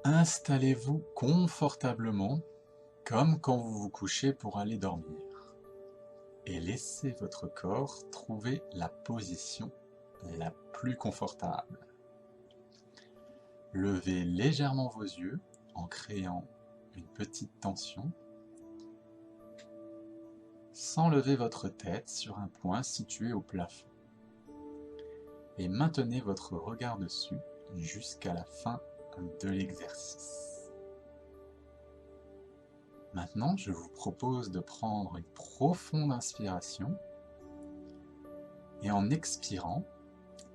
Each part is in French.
Installez-vous confortablement, comme quand vous vous couchez pour aller dormir, et laissez votre corps trouver la position la plus confortable. Levez légèrement vos yeux en créant une petite tension, sans lever votre tête sur un point situé au plafond. Et maintenez votre regard dessus jusqu'à la fin de l'exercice. Maintenant, je vous propose de prendre une profonde inspiration et en expirant,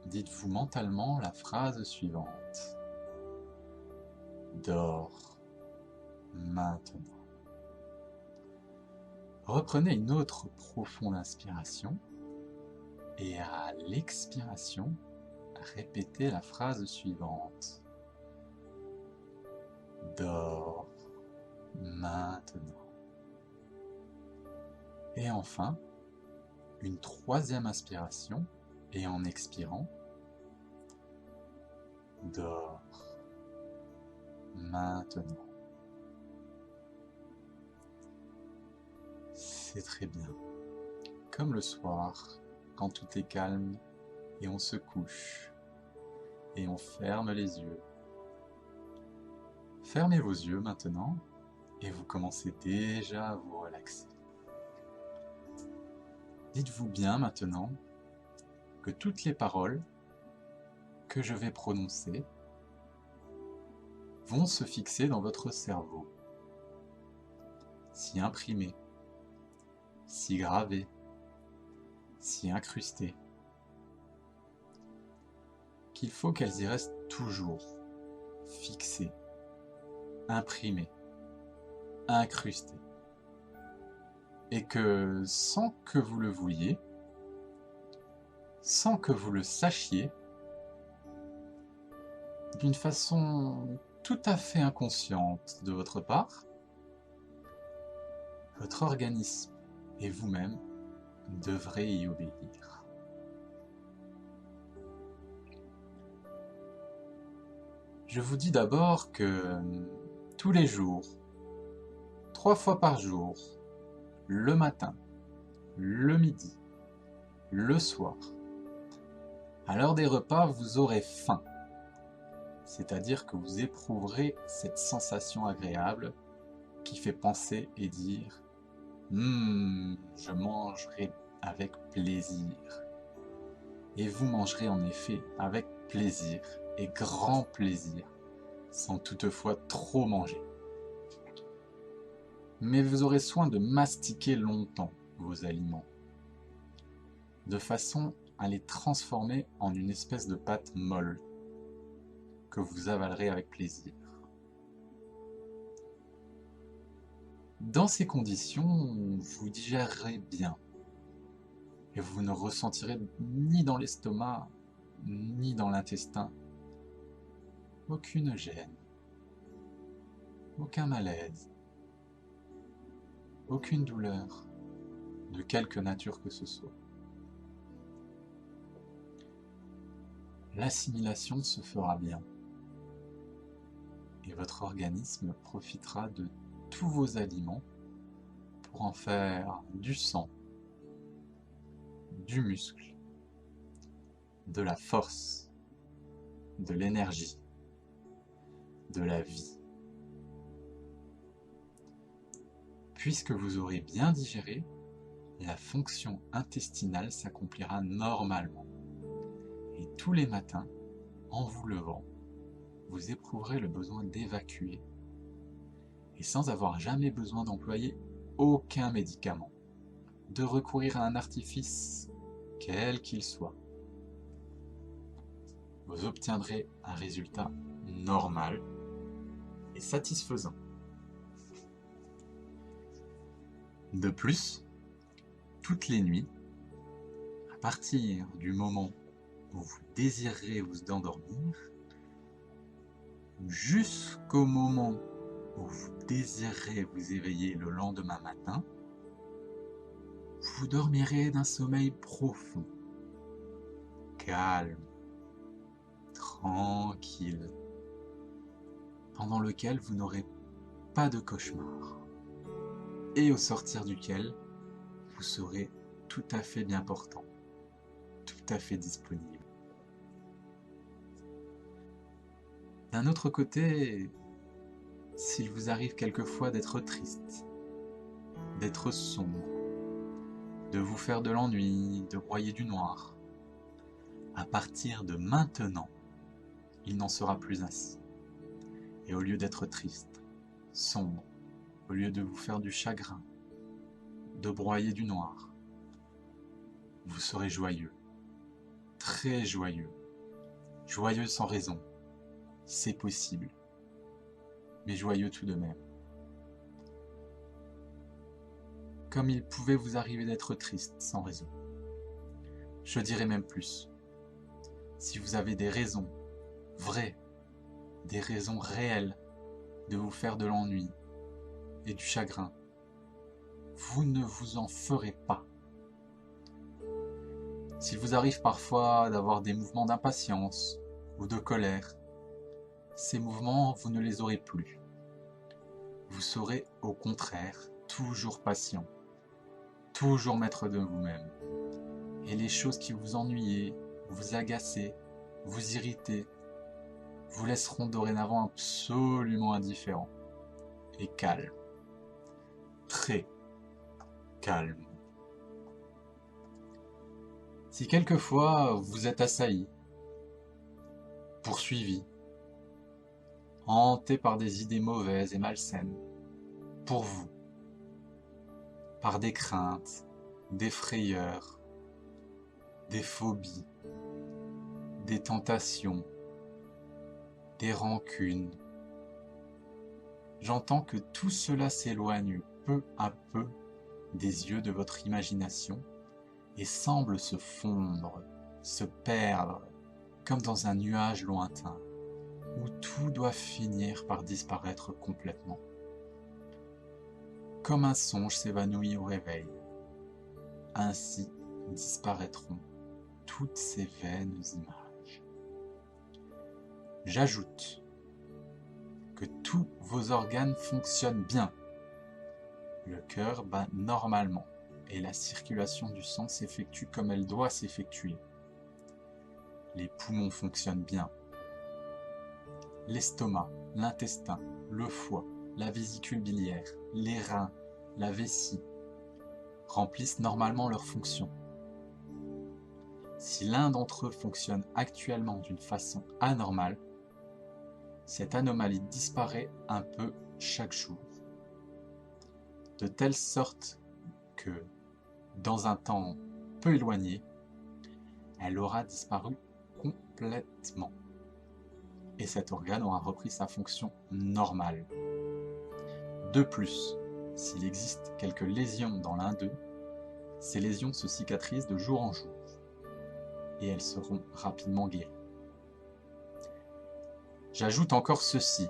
dites-vous mentalement la phrase suivante. Dors maintenant. Reprenez une autre profonde inspiration et à l'expiration, répétez la phrase suivante. Dors maintenant. Et enfin, une troisième inspiration et en expirant, dors maintenant. C'est très bien. Comme le soir, quand tout est calme et on se couche et on ferme les yeux. Fermez vos yeux maintenant et vous commencez déjà à vous relaxer. Dites-vous bien maintenant que toutes les paroles que je vais prononcer vont se fixer dans votre cerveau, s'y imprimer, s'y graver, s'y incruster, qu'il faut qu'elles y restent toujours, fixées, imprimées, incrustées, et que sans que vous le vouliez, sans que vous le sachiez, d'une façon tout à fait inconsciente de votre part, votre organisme et vous-même devrez y obéir. Je vous dis d'abord que tous les jours, 3 fois par jour, le matin, le midi, le soir, à l'heure des repas, vous aurez faim. C'est-à-dire que vous éprouverez cette sensation agréable qui fait penser et dire « je mangerai avec plaisir ». Et vous mangerez en effet avec plaisir et grand plaisir, sans toutefois trop manger. Mais vous aurez soin de mastiquer longtemps vos aliments, de façon à les transformer en une espèce de pâte molle, que vous avalerez avec plaisir. Dans ces conditions, vous digérerez bien, et vous ne ressentirez ni dans l'estomac, ni dans l'intestin, aucune gêne, aucun malaise, aucune douleur, de quelque nature que ce soit. L'assimilation se fera bien, et votre organisme profitera de tous vos aliments pour en faire du sang, du muscle, de la force, de l'énergie, de la vie. Puisque vous aurez bien digéré, la fonction intestinale s'accomplira normalement. Et tous les matins, en vous levant, vous éprouverez le besoin d'évacuer, et sans avoir jamais besoin d'employer aucun médicament, de recourir à un artifice, quel qu'il soit. Vous obtiendrez un résultat normal et satisfaisant. De plus, toutes les nuits, à partir du moment où vous désirerez vous endormir, jusqu'au moment où vous désirerez vous éveiller le lendemain matin, vous dormirez d'un sommeil profond, calme, tranquille, pendant lequel vous n'aurez pas de cauchemar, et au sortir duquel vous serez tout à fait bien portant, tout à fait disponible. D'un autre côté, s'il vous arrive quelquefois d'être triste, d'être sombre, de vous faire de l'ennui, de broyer du noir, à partir de maintenant, il n'en sera plus ainsi. Et au lieu d'être triste, sombre, au lieu de vous faire du chagrin, de broyer du noir, vous serez joyeux, très joyeux, joyeux sans raison, c'est possible, mais joyeux tout de même. Comme il pouvait vous arriver d'être triste sans raison. Je dirais même plus. Si vous avez des raisons vraies, des raisons réelles de vous faire de l'ennui et du chagrin, vous ne vous en ferez pas. S'il vous arrive parfois d'avoir des mouvements d'impatience ou de colère, ces mouvements, vous ne les aurez plus. Vous serez au contraire toujours patient, toujours maître de vous-même. Et les choses qui vous ennuyaient, vous agaçaient, vous irritaient, vous laisseront dorénavant absolument indifférent et calme, très calme. Si quelquefois vous êtes assailli, poursuivi, hanté par des idées mauvaises et malsaines, pour vous, par des craintes, des frayeurs, des phobies, des tentations, des rancunes, j'entends que tout cela s'éloigne peu à peu des yeux de votre imagination et semble se fondre, se perdre, comme dans un nuage lointain, où tout doit finir par disparaître complètement. Comme un songe s'évanouit au réveil, ainsi disparaîtront toutes ces vaines images. J'ajoute que tous vos organes fonctionnent bien. Le cœur bat normalement et la circulation du sang s'effectue comme elle doit s'effectuer. Les poumons fonctionnent bien. L'estomac, l'intestin, le foie, la vésicule biliaire, les reins, la vessie remplissent normalement leurs fonctions. Si l'un d'entre eux fonctionne actuellement d'une façon anormale, cette anomalie disparaît un peu chaque jour, de telle sorte que, dans un temps peu éloigné, elle aura disparu complètement, et cet organe aura repris sa fonction normale. De plus, s'il existe quelques lésions dans l'un d'eux, ces lésions se cicatrisent de jour en jour, et elles seront rapidement guéries. J'ajoute encore ceci,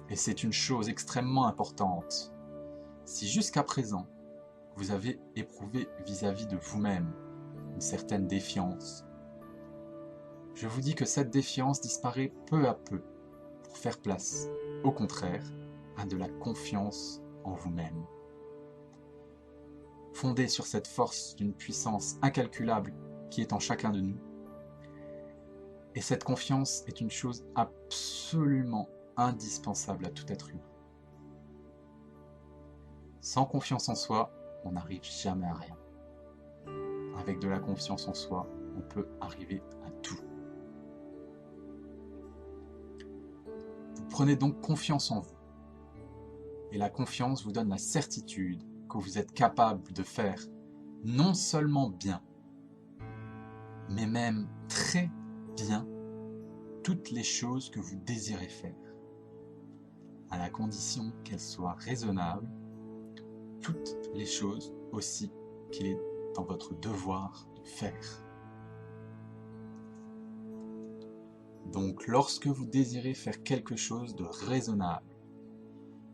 et c'est une chose extrêmement importante. Si jusqu'à présent, vous avez éprouvé vis-à-vis de vous-même une certaine défiance, je vous dis que cette défiance disparaît peu à peu pour faire place, au contraire, à de la confiance en vous-même. Fondée sur cette force d'une puissance incalculable qui est en chacun de nous, et cette confiance est une chose absolument indispensable à tout être humain. Sans confiance en soi, on n'arrive jamais à rien. Avec de la confiance en soi, on peut arriver à tout. Vous prenez donc confiance en vous. Et la confiance vous donne la certitude que vous êtes capable de faire non seulement bien, mais même très bien toutes les choses que vous désirez faire, à la condition qu'elles soient raisonnables, toutes les choses aussi qu'il est dans votre devoir de faire. Donc lorsque vous désirez faire quelque chose de raisonnable,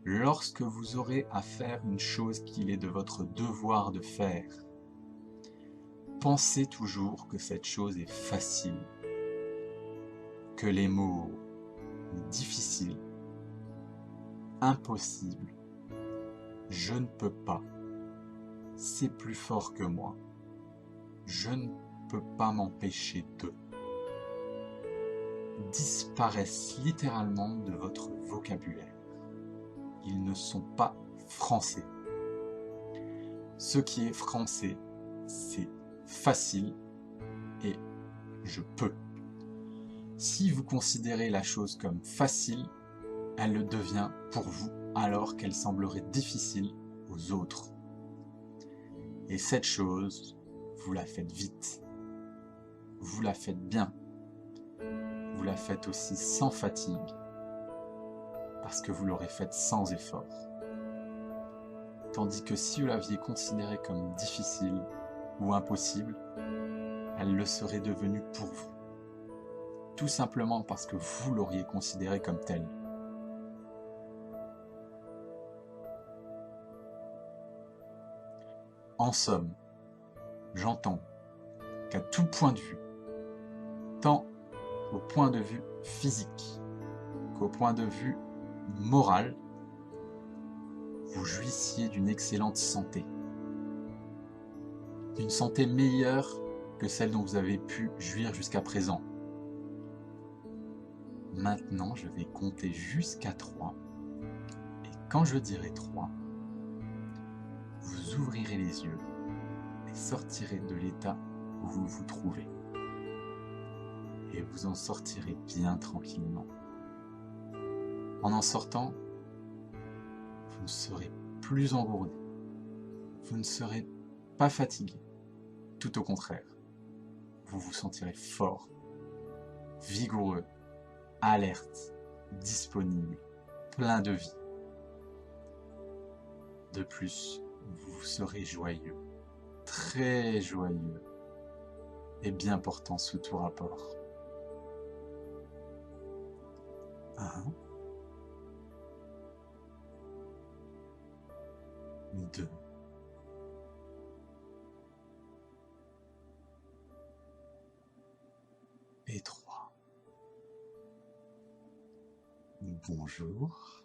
lorsque vous aurez à faire une chose qu'il est de votre devoir de faire, pensez toujours que cette chose est facile, que les mots difficiles impossible, je ne peux pas, c'est plus fort que moi, je ne peux pas m'empêcher de, disparaissent littéralement de votre vocabulaire. Ils ne sont pas français. Ce qui est français, c'est facile et je peux. Si vous considérez la chose comme facile, elle le devient pour vous alors qu'elle semblerait difficile aux autres. Et cette chose, vous la faites vite. Vous la faites bien. Vous la faites aussi sans fatigue, parce que vous l'aurez faite sans effort. Tandis que si vous l'aviez considérée comme difficile ou impossible, elle le serait devenue pour vous. Tout simplement parce que vous l'auriez considérée comme telle. En somme, j'entends qu'à tout point de vue, tant au point de vue physique qu'au point de vue moral, vous jouissiez d'une excellente santé. D'une santé meilleure que celle dont vous avez pu jouir jusqu'à présent. Maintenant, je vais compter jusqu'à 3. Et quand je dirai 3, vous ouvrirez les yeux et sortirez de l'état où vous vous trouvez. Et vous en sortirez bien tranquillement. En sortant, vous ne serez plus engourdi. Vous ne serez pas fatigué. Tout au contraire. Vous vous sentirez fort, vigoureux, alerte, disponible, plein de vie. De plus, vous serez joyeux, très joyeux et bien portant sous tout rapport. 1, 2, et 3. Bonjour.